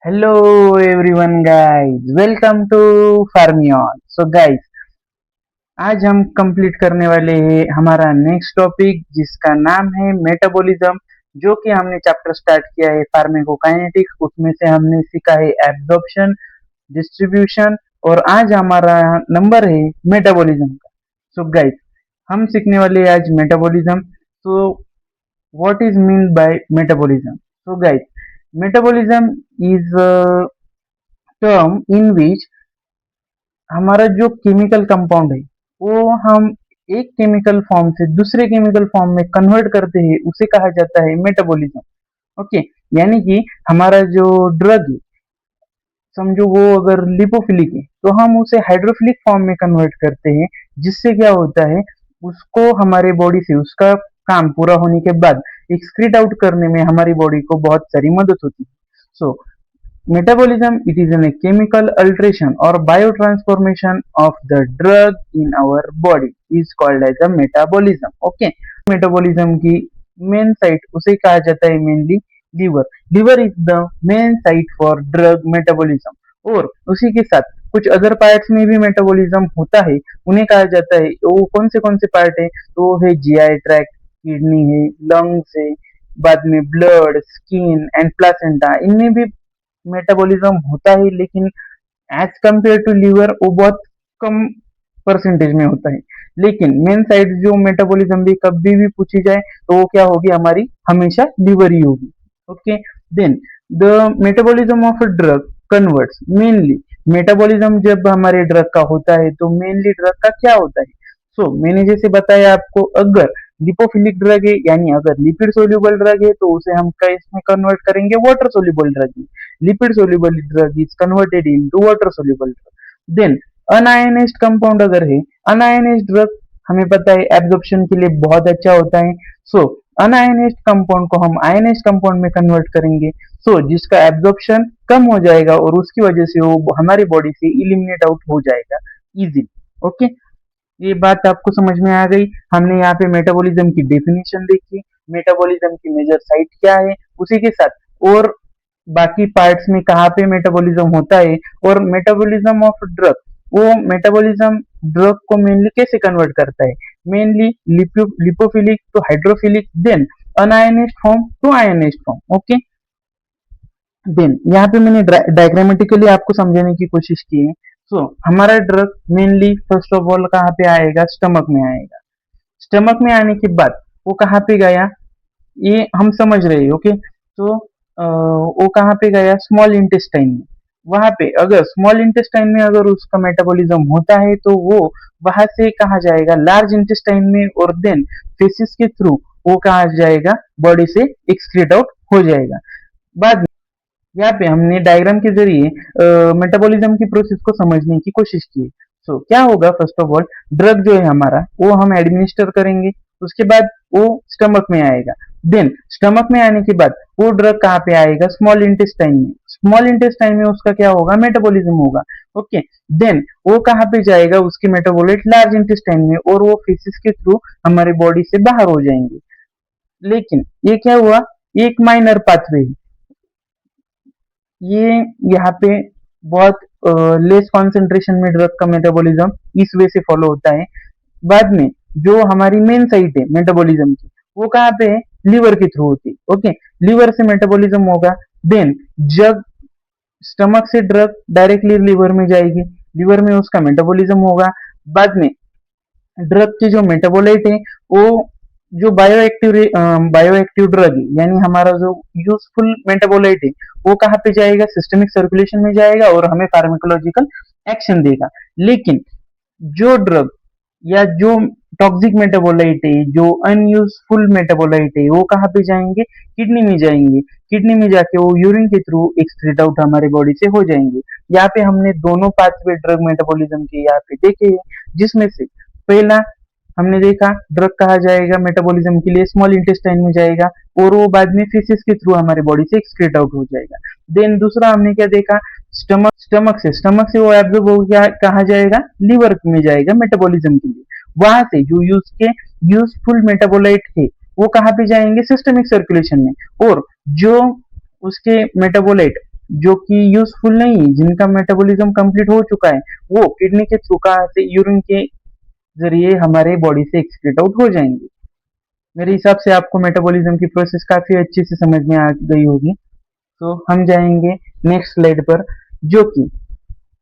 Hello everyone guys, welcome to Pharmian. So guys, आज हम complete करने वाले हैं हमारा नेक्स्ट टॉपिक जिसका नाम है मेटाबॉलिज्म। जो कि हमने चैप्टर स्टार्ट किया है फार्माकोकाइनेटिक्स, उसमें से हमने सीखा है एब्जॉर्प्शन, डिस्ट्रीब्यूशन और आज हमारा नंबर है मेटाबॉलिज्म का। सो गाइस, हम सीखने वाले हैं आज metabolism. So what is mean by metabolism? So guys, metabolism is a term in which हमारा जो केमिकल कंपाउंड है वो हम एक केमिकल फॉर्म से दूसरे केमिकल फॉर्म में कन्वर्ट करते हैं, उसे कहा जाता है मेटाबॉलिज्म। ओके, यानी कि हमारा जो ड्रग है, समझो वो अगर लिपोफिलिक है तो हम उसे हाइड्रोफिलिक फॉर्म में कन्वर्ट करते हैं, जिससे क्या होता है, उसको हमारे बॉडी से उसका काम पूरा होने के बाद एक्सक्रीट आउट करने में हमारी बॉडी को बहुत सारी मदद होती है। सो metabolism, it is a chemical alteration or biotransformation of the drug in our body is called as a metabolism. Okay, metabolism की मेन साइट उसे कहा जाता है mainly liver. Liver is the main site for drug metabolism. और उसी के साथ कुछ अदर पार्ट्स में भी मेटाबॉलिज्म होता है, उन्हें कहा जाता है। वो कौन से पार्ट है? तो वो है जीआई ट्रैक्ट, किडनी है, लंग्स है, बाद में ब्लड, स्किन एंड प्लासेंटा, इनमें भी मेटाबॉलिज्म होता है, लेकिन एज कंपेयर टू लीवर वो बहुत कम परसेंटेज में होता है। लेकिन मेन साइड जो मेटाबॉलिज्म भी कभी भी पूछी जाए तो वो क्या होगी, हमारी हमेशा लीवर ही होगी। Okay, then the metabolism of a drug converts mainly. Metabolism जब हमारे ड्रग का होता है तो मेनली ड्रग का क्या होता है? मैंने जैसे बताया आपको, अगर लिपोफिलिक ड्रग है यानी अगर लिपिड सोल्यूबल ड्रग है तो उसे हम किस में कन्वर्ट करेंगे? वाटर सोल्यूबल ड्रग में। Lipid soluble drug is converted into water soluble drug. Then unionised compound अगर है, अनआयनाइज्ड ड्रग हमें पता है एब्जॉर्प्शन के लिए बहुत अच्छा होता है। अनआयनाइज्ड कंपाउंड को हम आयनाइज्ड कंपाउंड में कन्वर्ट करेंगे, जिसका एब्जॉर्प्शन कम हो जाएगा और उसकी वजह से वो हमारी बॉडी से इलिमिनेट आउट हो जाएगा इजीली। ओके, ये बात आपको समझ में आ गई। हमने यहाँ पे मेटाबॉलिज्म की डेफिनेशन देखी, मेटाबॉलिज्म की मेजर साइट क्या है, उसी के साथ और बाकी पार्ट्स में कहाँ पे मेटाबॉलिज्म होता है, और मेटाबॉलिज्म ऑफ ड्रग, वो मेटाबॉलिज्म ड्रग को मेनली कैसे कन्वर्ट करता है? Mainly lipophilic to hydrophilic, then unionised form to ionised form. Okay, then यहाँ पे मैंने डायग्रामेटिकली आपको समझाने की कोशिश की है। हमारा drug mainly first of all कहाँ पे आएगा? स्टमक में आएगा। स्टमक में आने के बाद वो कहाँ पे गया, ये हम समझ रहे हैं। ओके, वो कहाँ पे गया? स्मॉल इंटेस्टाइन में। वहां पे अगर स्मॉल इंटेस्टाइन में अगर उसका मेटाबॉलिज्म होता है तो वो वहां से कहाँ जाएगा? लार्ज इंटेस्टाइन में, और देन फेसिस के थ्रू वो कहाँ जाएगा? बॉडी से एक्सक्रीट आउट हो जाएगा। बाद यहाँ पे हमने डायग्राम के जरिए मेटाबॉलिज्म की प्रोसेस को समझने की कोशिश की। क्या होगा? फर्स्ट ऑफ ऑल ड्रग जो है हमारा वो हम एडमिनिस्टर करेंगे, उसके बाद वो स्टमक में आएगा। देन स्टमक में आने के बाद वो ड्रग कहाँ पे आएगा? स्मॉल इंटेस्टाइन में। स्मॉल इंटेस्टाइन में उसका क्या होगा? मेटाबॉलिज्म होगा। ओके, देन वो कहाँ पे जाएगा? उसके मेटाबोलाइट लार्ज इंटेस्टाइन में, और वो फेसिस के थ्रू हमारे बॉडी से बाहर हो जाएंगे। लेकिन ये क्या हुआ? एक माइनर पाथवे, ये यहाँ पे बहुत लेस कॉन्सेंट्रेशन में ड्रग का मेटाबॉलिज्म इस वे से फॉलो होता है। बाद में जो हमारी मेन साइट है मेटाबॉलिज्म की, वो कहाँ पे है? लीवर के थ्रू होती है। ओके, लीवर से मेटाबॉलिज्म होगा। देन जब स्टमक से ड्रग डायरेक्टली लीवर में जाएगी, लीवर में उसका मेटाबॉलिज्म होगा। बाद में ड्रग के जो मेटाबोलाइट है वो जो बायोएक्टिव ड्रग है, यानी हमारा जो यूजफुल मेटाबोलाइट है, वो कहाँ पे जाएगा? सिस्टमिक सर्कुलेशन में जाएगा और हमें फार्माकोलॉजिकल एक्शन देगा। लेकिन जो ड्रग या जो टॉक्सिक मेटाबोलाइट है, जो अनयूजफुल मेटाबोलाइट है, वो कहाँ पे जाएंगे? किडनी में जाएंगे। किडनी में जाके वो यूरिन के थ्रू एक्सक्रीट आउट हमारे बॉडी से हो जाएंगे। यहाँ पे हमने दोनों पाथवे ड्रग मेटाबॉलिज्म के यहाँ पे देखे हैं, जिसमें से पहला हमने देखा ड्रग कहा जाएगा मेटाबॉलिज्म के लिए स्मॉल इंटेस्टाइन में जाएगा और वो बाद में फीसिस के थ्रू हमारी बॉडी से एक्सक्रीट आउट हो जाएगा। देन दूसरा हमने क्या देखा? स्टमक से वो एब्जॉर्ब हो गया, कहा जाएगा? लीवर में जाएगा मेटाबॉलिज्म के लिए। वहां से जो यूजफुल मेटाबोलाइट है वो कहाँ पे जाएंगे? सिस्टमिक सर्कुलेशन में। और जो उसके मेटाबोलाइट जो कि यूजफुल नहीं, जिनका मेटाबॉलिज्म कंप्लीट हो चुका है, वो किडनी के थ्रू कहाँ से यूरिन के जरिए हमारे बॉडी से एक्सक्रीट आउट हो जाएंगे। मेरे हिसाब से आपको मेटाबॉलिज्म की प्रोसेस काफी अच्छे से समझ में आ गई होगी। तो हम जाएंगे नेक्स्ट स्लाइड पर, जो कि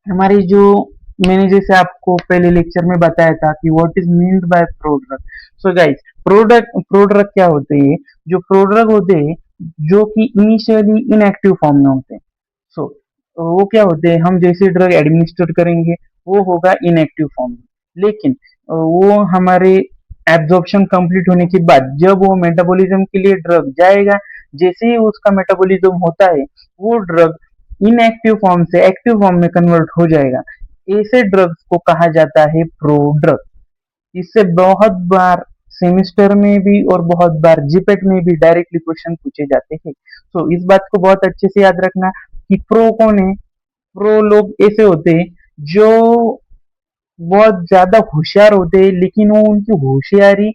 हमारी जो मैंने जैसे आपको पहले लेक्चर में बताया था कि what is meant by product. So guys, product क्या होते हैं? जो प्रोडक्ट होते हैं जो कि इनिशियली इनएक्टिव फॉर्म में होते हैं। सो वो क्या होते हैं, हम जैसे ड्रग एडमिनिस्टर करेंगे वो होगा इनएक्टिव फॉर्म में, लेकिन वो हमारे एब्जॉर्प्शन कंप्लीट होने के बाद जब वो मेटाबॉलिज्म के लिए ड्रग जाएगा, जैसे ही उसका मेटाबॉलिज्म होता है वो ड्रग इनएक्टिव फॉर्म से एक्टिव फॉर्म में कन्वर्ट हो जाएगा। ऐसे ड्रग्स को कहा जाता है प्रोड्रग। इससे बहुत बार सेमिस्टर में भी और बहुत बार जीपेट में भी डायरेक्टली क्वेश्चन पूछे जाते हैं। तो इस बात को बहुत अच्छे से याद रखना कि प्रो कौन है। प्रो लोग ऐसे होते हैं जो बहुत ज्यादा होशियार होते हैं, लेकिन वो उनकी होशियारी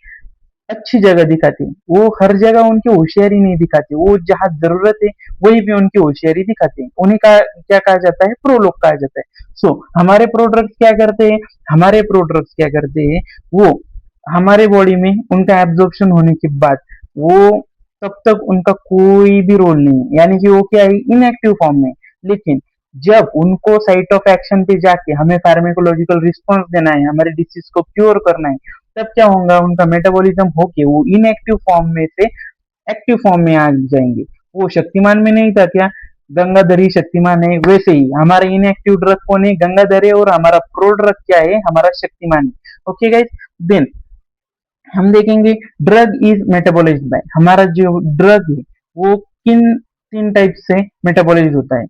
अच्छी जगह दिखाते हैं। वो हर जगह उनकी होशियारी नहीं दिखाते, वो जहाँ जरूरत है वही भी उनकी होशियारी दिखाते हैं। उन्हें का क्या कहा जाता है? प्रो लोग कहा जाता है। सो हमारे प्रोडक्ट्स क्या करते हैं? हमारे प्रोडक्ट्स क्या करते हैं? वो हमारे बॉडी में उनका एब्जॉर्प्शन होने के बाद वो तब तक उनका कोई भी रोल नहीं है, यानी कि वो क्या है? इनएक्टिव फॉर्म में। लेकिन जब उनको साइट ऑफ एक्शन पे जाके हमें फार्मेकोलॉजिकल रिस्पॉन्स देना है, हमारे डिसीज को क्योर करना है, तब क्या होगा? उनका मेटाबॉलिज्म होके वो इनएक्टिव फॉर्म में से एक्टिव फॉर्म में आ जाएंगे। वो शक्तिमान में नहीं था क्या? गंगाधर ही शक्तिमान है, वैसे ही हमारा इनएक्टिव ड्रग कौन है? गंगाधर है, और हमारा प्रो ड्रग क्या है? हमारा शक्तिमान है। ओके गाइस, देन हम देखेंगे ड्रग इज मेटाबोलाइज्ड बाय। हमारा जो ड्रग है वो किन तीन टाइप से मेटाबोलाइज होता है?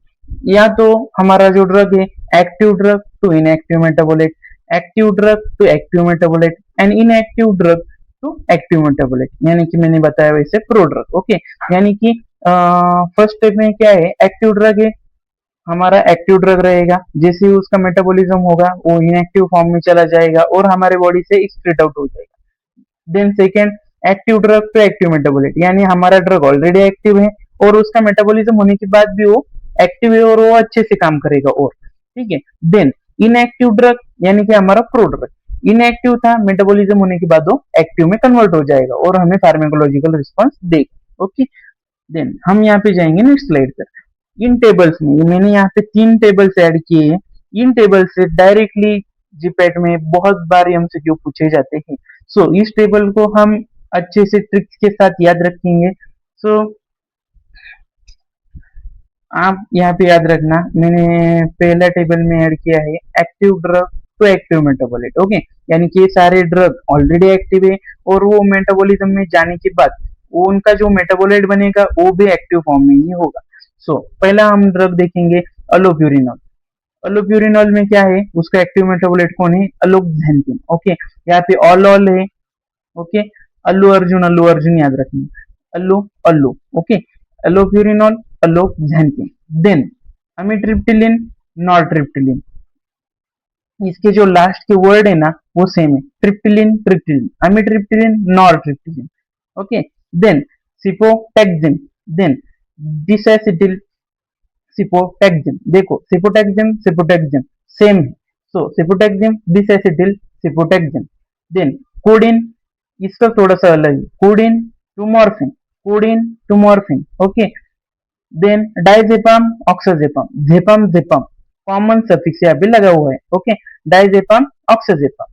या तो हमारा जो ड्रग है, active drug to inactive metabolite, active drug to active metabolite, and inactive drug to active metabolite, यानी कि मैंने बताया वैसे प्रो ड्रग। ओके, यानी कि फर्स्ट स्टेप में क्या है? एक्टिव ड्रग है, हमारा एक्टिव ड्रग रहेगा, जैसे ही उसका मेटाबॉलिज्म होगा वो इनएक्टिव फॉर्म में चला जाएगा और हमारे बॉडी से एक्सक्रीट आउट हो जाएगा। Then second, active drug to active metabolite, यानी हमारा ड्रग ऑलरेडी एक्टिव है और उसका मेटाबॉलिज्म होने के बाद भी वो एक्टिव है और वो अच्छे से काम करेगा। और ठीक है, देन इनएक्टिव ड्रग, यानी कि हमारा प्रो ड्रग इनएक्टिव था, मेटाबॉलिज्म होने के बाद वो एक्टिव में कन्वर्ट हो जाएगा और हमें फार्मेकोलॉजिकल रिस्पॉन्स देगा। ओके, देन हम यहाँ पे जाएंगे नेक्स्ट स्लाइड पर। इन टेबल्स में मैंने यहाँ पे 3 टेबल्स ऐड किए हैं। इन टेबल से डायरेक्टली जीपैट में बहुत बार एमसीक्यू पूछे जाते हैं। सो इस टेबल को हम अच्छे से ट्रिक्स के साथ याद रखेंगे। सो आप यहाँ पे याद रखना, मैंने पहला टेबल में ऐड किया है active drug to active metabolite. Okay, यानी कि ये सारे ड्रग ऑलरेडी एक्टिव है और वो मेटाबॉलिज्म में जाने के बाद वो उनका जो मेटाबोलाइट बनेगा वो भी एक्टिव फॉर्म में ही होगा। सो पहला हम ड्रग देखेंगे अलोप्यूरिनॉल। अलोप्यूरिनॉल में क्या है? उसका एक्टिव मेटाबोलाइट कौन है? अलोक्जेंथिन। ओके, यहाँ पे ऑल है। ओके, अल्लू अर्जुन याद रखना, अल्लू अल्लू। ओके, अलोप्यूरिनॉल, अलोक्जेंथिन। देन अमिट्रिप्टिलिन, नॉरट्रिप्टिलिन। इसके जो लास्ट के वर्ड है ना वो सेम है, triptyline triptyline, amitriptyline, nortriptyline. Okay, then cefotaxime, then desacetyl cefotaxime. देखो सिपोटेक्सिन सिपोटेक्सिन सेम है। सो सिपोटेक्सिन डिसएसिटिल सिपोटेक्सिन। देन कोडिन, इसका थोड़ा सा अलग है, codeine to morphine, codeine to morphine. Okay, then diazepam oxazepam, zepam zepam, common suffix यहाँ पे लगा हुआ है। Okay, diazepam oxazepam.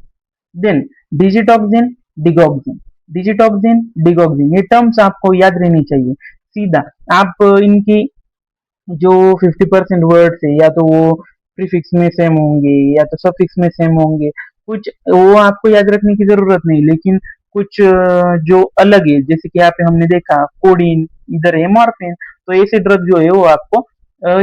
Then digitoxin digoxin, digitoxin digoxin, ये टर्म्स आपको याद रहनी चाहिए। सीधा आप इनकी जो 50% वर्ड्स है या तो वो प्रीफिक्स में सेम होंगे या तो सफिक्स में सेम होंगे, कुछ वो आपको याद रखने की जरूरत नहीं, लेकिन कुछ जो अलग है, जैसे कि यहाँ पे हमने देखा कोडिन, इधर है मॉर्फिन, तो ऐसे ड्रग जो है वो आपको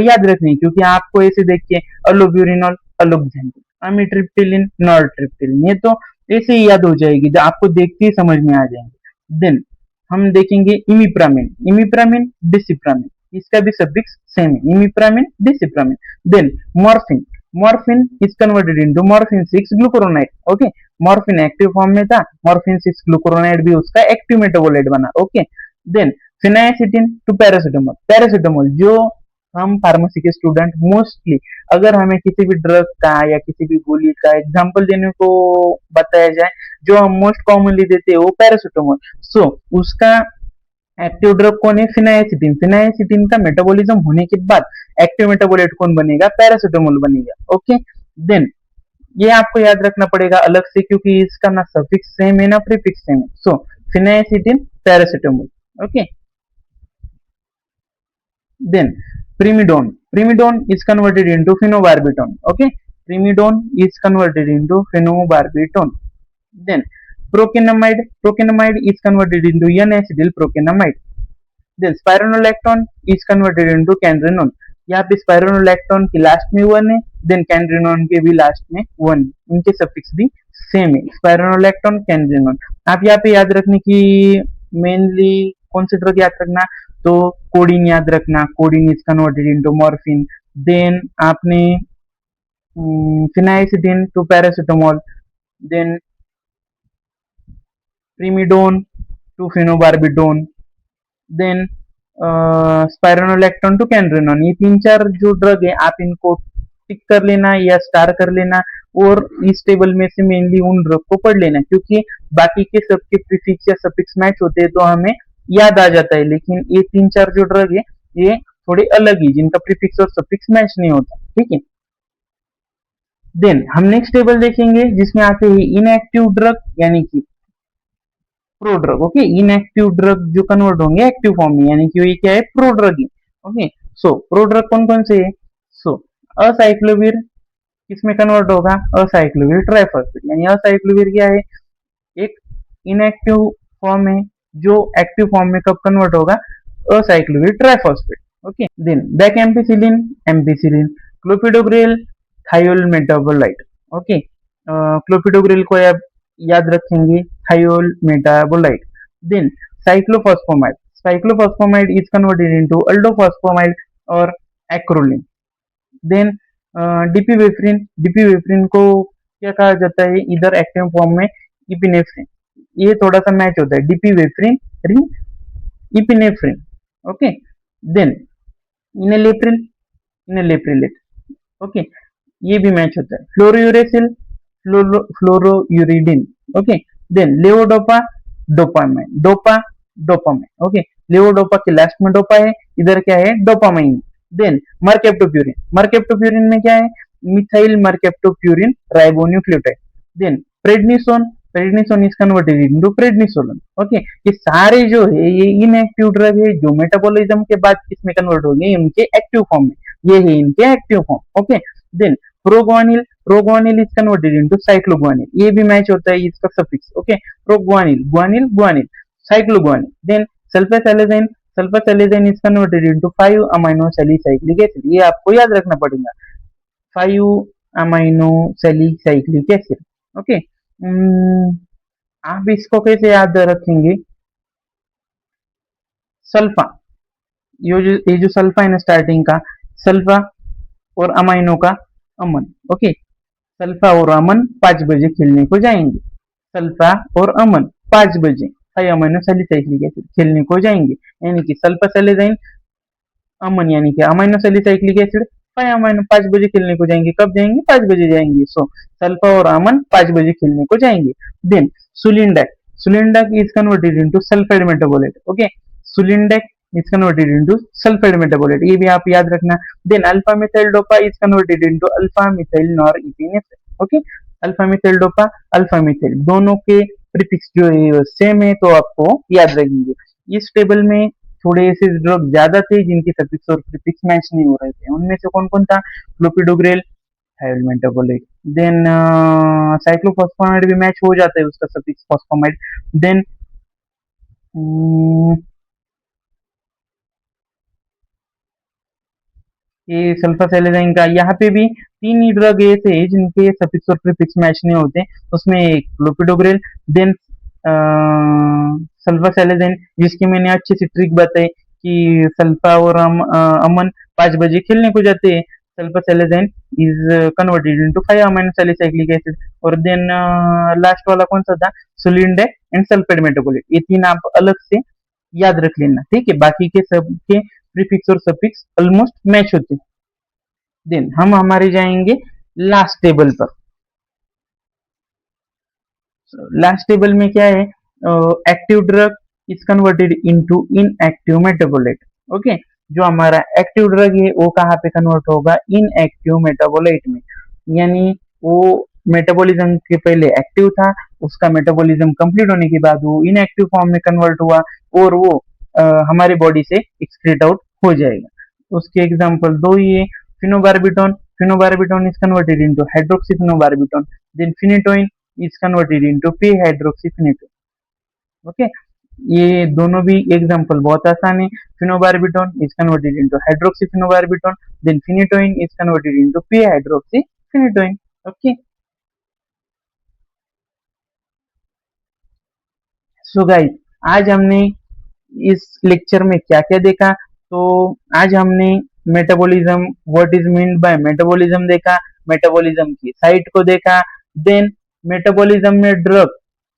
याद रखनी है, क्योंकि आपको ऐसे देख के अलोब्यूरिनॉल, अलोक्जेंटिन, अमिट्रिप्टिलिन, नॉरट्रिप्टिलिन, ये तो ऐसे ही याद हो जाएगी, जो आपको देखते ही समझ में आ जाएंगे। देन हम देखेंगे इमिप्रामिन, इमिप्रामिन डिसिप्रामिन, इसका भी सफिक्स सेम है, imipramine desipramine. Then morphine, morphine is converted into morphine 6 glucuronide. Okay, morphine active form में था, मॉर्फिन 6 ग्लूकोरोनाइड भी उसका एक्टिव मेटाबोलाइट बना। Okay, then phenacetin to paracetamol, paracetamol जो हम फार्मेसी के स्टूडेंट मोस्टली अगर हमें किसी भी ड्रग का या किसी भी गोली का एग्जांपल देने को बताया जाए, जो हम मोस्ट कॉमनली देते हैं वो पैरासिटामोल। सो उसका एक्टिव ड्रग कौन है? फिनाइसिटिन। फिनाइसिटिन का मेटाबॉलिज्म होने के बाद एक्टिव मेटाबोलाइट कौन बनेगा? पैरासिटामोल बनेगा। ओके, देन ये आपको याद रखना पड़ेगा अलग से, क्योंकि इसका ना सफिक्स सेम है ना प्रीफिक्स सेम है। So phenacetin, paracetamol. Okay, then primidone is converted into phenobarbital. Okay, primidone is converted into phenobarbital. Then procainamide is converted into n-acetyl procainamide. Then spironolactone is converted into candrenone. यहाँ पे स्पायरोनोलैक्टोन की last में one है, then कैंड्रेनोन के भी last में one, इनके suffix भी सेम है, स्पायरोनोलैक्टोन, कैंड्रेनोन। आप यहाँ पे याद रखने की मेनली कौन से ड्रग याद रखना, तो कोडिन याद रखना, codeine is converted into morphine. Then आपने phenacetin to paracetamol, then primidone to phenobarbitone, then spironolactone to canrenone. ये तीन चार जो ड्रग है आप इनको टिक कर लेना या स्टार कर लेना, और इस टेबल में से मेनली उन ड्रग को पढ़ लेना, क्योंकि बाकी के सबके प्रीफिक्स या सफिक्स मैच होते हैं तो हमें याद आ जाता है, लेकिन ये तीन चार जो ड्रग है ये थोड़े अलग ही, जिनका प्रीफिक्स और सफिक्स मैच नहीं होता। ठीक है, देन हम नेक्स्ट टेबल देखेंगे जिसमें आते हैं इनएक्टिव ड्रग यानी कि प्रोड्रग। ओके, इनएक्टिव ड्रग जो कन्वर्ट होंगे एक्टिव फॉर्म में, यानी कि ये क्या है? प्रोड्रग है। ओके, सो प्रोड्रग कौन कौन से है? सो असाइक्लोविर किसमें कन्वर्ट होगा? Acyclovir triphosphate. यानी असाइक्लोविर क्या है? एक इनएक्टिव फॉर्म है जो एक्टिव फॉर्म में कब कन्वर्ट होगा? Acyclovir triphosphate. Okay, then bacampicillin, ampicillin, clopidogrel, thiol metabolite. Okay, clopidogrel को आप याद रखेंगे, thiol metabolite. Then cyclophosphamide, cyclophosphamide is converted into aldophosphamide और एक्रोलिन। देन डिपीवेफ्रिन, डिपीवेफ्रिन को क्या कहा जाता है इधर एक्टिव फॉर्म में? इपिनेफ्रिन। ये थोड़ा सा मैच होता है, dipivefrin, rin, epinephrine. Okay, then enalapril, enalaprilat. Okay, ये भी मैच होता है, fluorouracil, fluorouridine. Okay, then levodopa, dopamine, dopa, dopamine. Okay, levodopa के लास्ट में डोपा है, इधर क्या है? डोपामाइन। देन मरकेप्टोप्यूरिन, मरकेप्टोप्यूरिन में क्या है? Methyl mercaptopurine ribonucleotide. Then prednisone, prednisone is converted into prednisolone. Okay, ये सारे जो है ये इनएक्टिव ड्रग है जो मेटाबॉलिज्म के बाद किसमें कन्वर्ट हो गए? इनके एक्टिव फॉर्म में। ये है इनके active form. Okay, then proguanil, proguanil is converted into cycloguanil. ये भी मैच होता है इसका suffix. Okay, proguanil, guanil, guanil, cycloguanil. Then sulfasalazine, sulfasalazine is converted into 5 amino salicylic acid. ये आपको याद रखना पड़ेगा, 5 अमाइनो सैलिसाइक्लिक एसिड। ओके, आप इसको कैसे याद रखेंगे? सल्फा, ये जो सल्फा है ना स्टार्टिंग का, सल्फा और अमाइनो का अमन। ओके, सल्फा और अमन 5 बजे खेलने को जाएंगे, सल्फा और अमन 5 बजे 5 अमाइनो सैलिसाइक्लिक एसिड खेलने को जाएंगे, यानी कि सल्फा सैलेजाइन, अमन यानी कि अमाइनो सैलिसाइक्लिक एसिड 5 बजे खेलने को जाएंगे। कब जाएंगे? 5 बजे जाएंगे। सो सल्फा और अमन 5 बजे खेलने को जाएंगे। Then sulindac, sulindac is converted into sulphide metabolite. Okay, sulindac is converted into sulphide metabolite, ये भी आप याद रखना। Then alpha methyl dopa is converted into alpha methyl norepinephrine. Okay, alpha methyl dopa, alpha methyl, दोनों के prefix जो है same है, तो आपको याद रखेंगे। इस टेबल में थोड़े ऐसे ड्रग ज्यादा थे जिनके सफिक्स और प्रीफिक्स मैच नहीं हो रहे थे, उनमें से कौन कौन था? Clopidogrel, thiol metabolite. देन साइक्लोफॉस्फोमाइड भी मैच हो जाता है उसका सफिक्स फॉस्फोमाइड। देन ये सल्फासेलेजाइन का, यहाँ पे भी 3 ही ड्रग ऐसे हैं जिनके सफिक्स और प्रीफिक्स मैच नहीं होते, उसमें एक क्लोपिडोग्रेल, देन सल्फासेलेजाइन जिसकी मैंने अच्छी सी ट्रिक बताई कि सल्फा और अमन 5 बजे खेलने को जाते हैं, sulfasalazine is converted into 5 amino salicylic acid. और देन लास्ट वाला कौन सा था? Sulindac and sulphide metabolite. ये तीन आप अलग से याद रख लेना, ठीक है? बाकी के सब के प्रीफिक्स और सफिक्स ऑलमोस्ट मैच होते हैं। देन हम हमारे जाएंगे लास्ट टेबल पर। लास्ट टेबल में क्या है, active drug is converted into inactive metabolite. Okay, जो हमारा एक्टिव ड्रग है वो कहाँ पे कन्वर्ट होगा, इनएक्टिव मेटाबोलाइट में। यानी वो मेटाबॉलिज्म के पहले एक्टिव था, उसका मेटाबॉलिज्म कंप्लीट होने के बाद वो इनएक्टिव फॉर्म में कन्वर्ट हुआ और वो हमारे बॉडी से एक्सक्रीट आउट हो जाएगा। उसके एग्जांपल दो ही है, phenobarbitone. Phenobarbitone is converted into hydroxyphenobarbitone, then phenytoin is converted into p-hydroxyphenate। Okay, ये दोनों भी एग्जांपल बहुत आसान है। Phenobarbitone is converted into hydroxyphenobarbitone, then phenytoin is converted into p-hydroxyphenatoin। Okay, so guys आज हमने इस लेक्चर में क्या क्या देखा, तो आज हमने metabolism, what is mean by metabolism देखा, मेटाबॉलिज्म की साइट को देखा, देन मेटाबॉलिज्म में ड्रग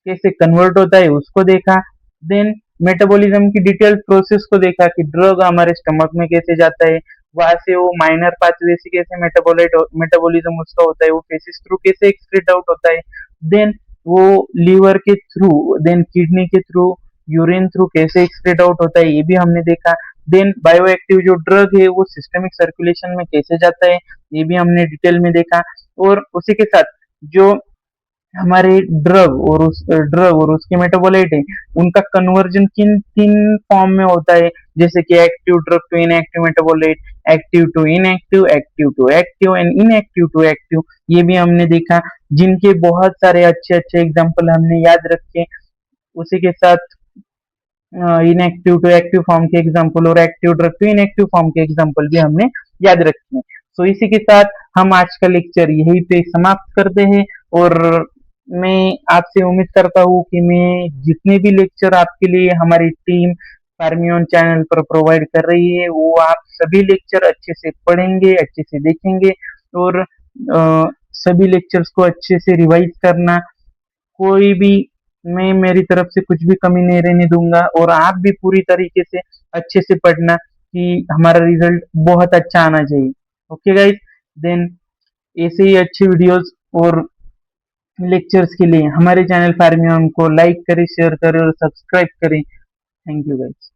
कैसे कन्वर्ट होता है उसको देखा, देन मेटाबॉलिज्म की डिटेल प्रोसेस को देखा कि ड्रग हमारे स्टमक में कैसे जाता है, वहां से वो माइनर पाथवे से कैसे मेटाबोलाइट मेटाबॉलिज्म उसका होता है, वो फेसिस थ्रू कैसे एक्सक्रीट आउट होता है, देन वो लीवर के थ्रू, देन किडनी के थ्रू, यूरिन थ्रू कैसे एक्सक्रीट आउट होता है ये भी हमने देखा। देन बायोएक्टिव जो ड्रग है वो सिस्टमिक सर्कुलेशन में कैसे जाता है ये भी हमने डिटेल में देखा। और उसी के साथ जो हमारे ड्रग और उसके मेटाबोलाइट है उनका कन्वर्जन किन तीन फॉर्म में होता है, जैसे कि active drug to inactive metabolite, active to inactive, active to active and inactive to active, ये भी हमने देखा, जिनके बहुत सारे अच्छे अच्छे एग्जांपल हमने याद रखे। उसी के साथ इनएक्टिव टू एक्टिव फॉर्म के एग्जांपल और active drug to inactive form के एग्जांपल भी हमने याद रखे हैं। सो इसी के साथ हम आज का लेक्चर यहीं पे समाप्त करते हैं और मैं आपसे उम्मीद करता हूँ कि मैं जितने भी लेक्चर आपके लिए हमारी टीम फार्मियन चैनल पर प्रोवाइड कर रही है वो आप सभी लेक्चर अच्छे से पढ़ेंगे, अच्छे से देखेंगे और सभी लेक्चर्स को अच्छे से रिवाइज करना। कोई भी, मैं मेरी तरफ से कुछ भी कमी नहीं रहने दूंगा और आप भी पूरी तरीके से अच्छे से पढ़ना कि हमारा रिजल्ट बहुत अच्छा आना चाहिए। ओके गाइस, देन ऐसे ही अच्छे वीडियोस और लेक्चर्स के लिए हमारे चैनल फार्मियन को लाइक करें, शेयर करें और सब्सक्राइब करें। Thank you guys.